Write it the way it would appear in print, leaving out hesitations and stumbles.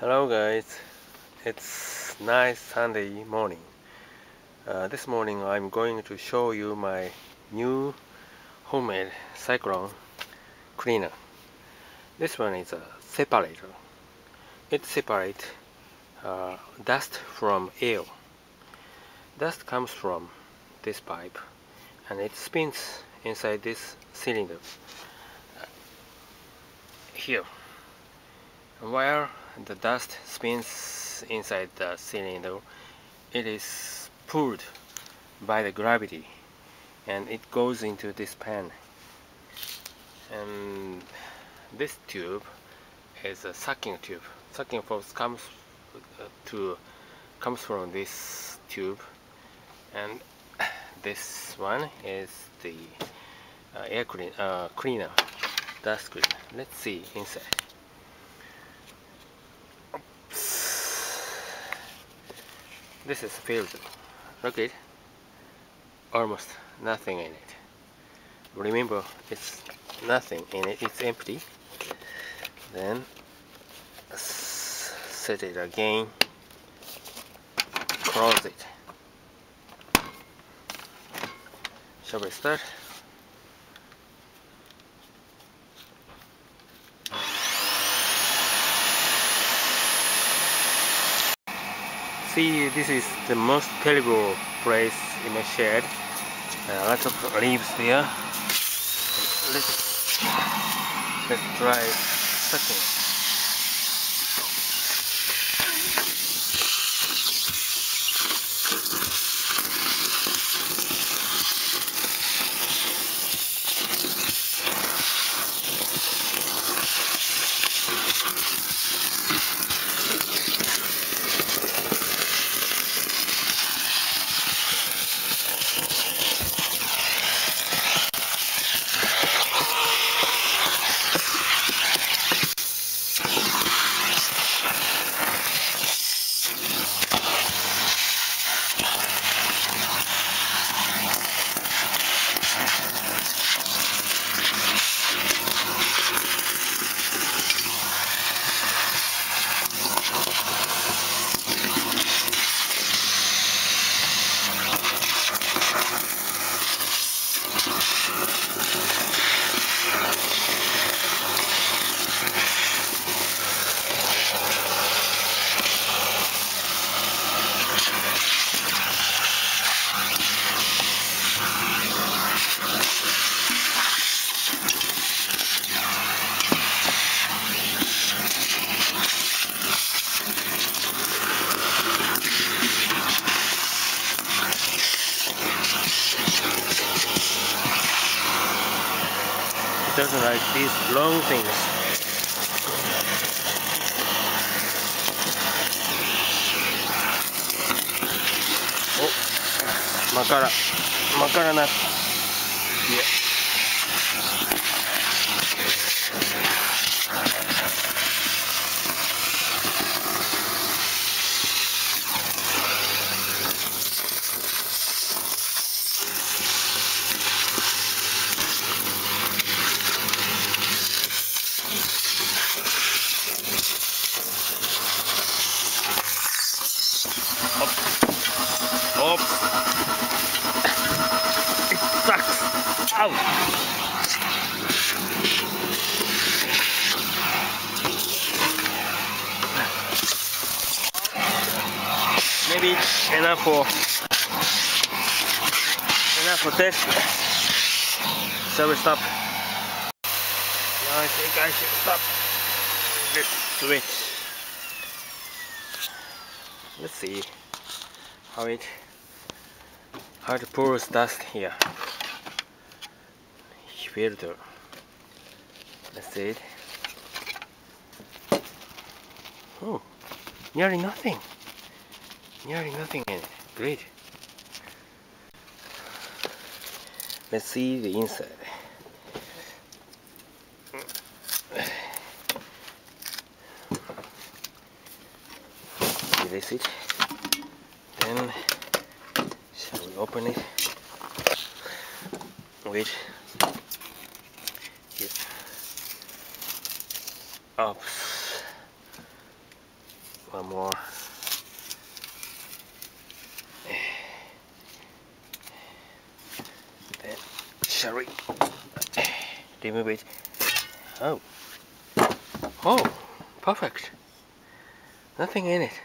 Hello guys, it's nice Sunday morning. This morning I'm going to show you my new homemade Cyclone cleaner. This one is a separator. It separates dust from air. Dust comes from this pipe and it spins inside this cylinder here. While the dust spins inside the cylinder, it is pulled by the gravity and it goes into this pan. And this tube is a sucking tube. Sucking force comes from this tube, and this one is the air cleaner, dust cleaner. Let's see inside. This is filter. Look it. Almost nothing in it. Remember, it's nothing in it. It's empty. Then set it again. Close it. Shall we start? See, this is the most terrible place in my shed. Lots of leaves there. Let's try sucking. It doesn't like these long things. Oh, makara not. Yeah. Oops. It sucks. Ow. Maybe enough for this. Shall we stop? Now I think I should stop this switch. Let's see how it pours dust here. Filter. Let's see it. Oh, nearly nothing. Nearly nothing in it. Great. Let's see the inside. Release it. Then shall we open it? Wait. Here. Oops. One more. Then shall we remove it? Oh, perfect. Nothing in it.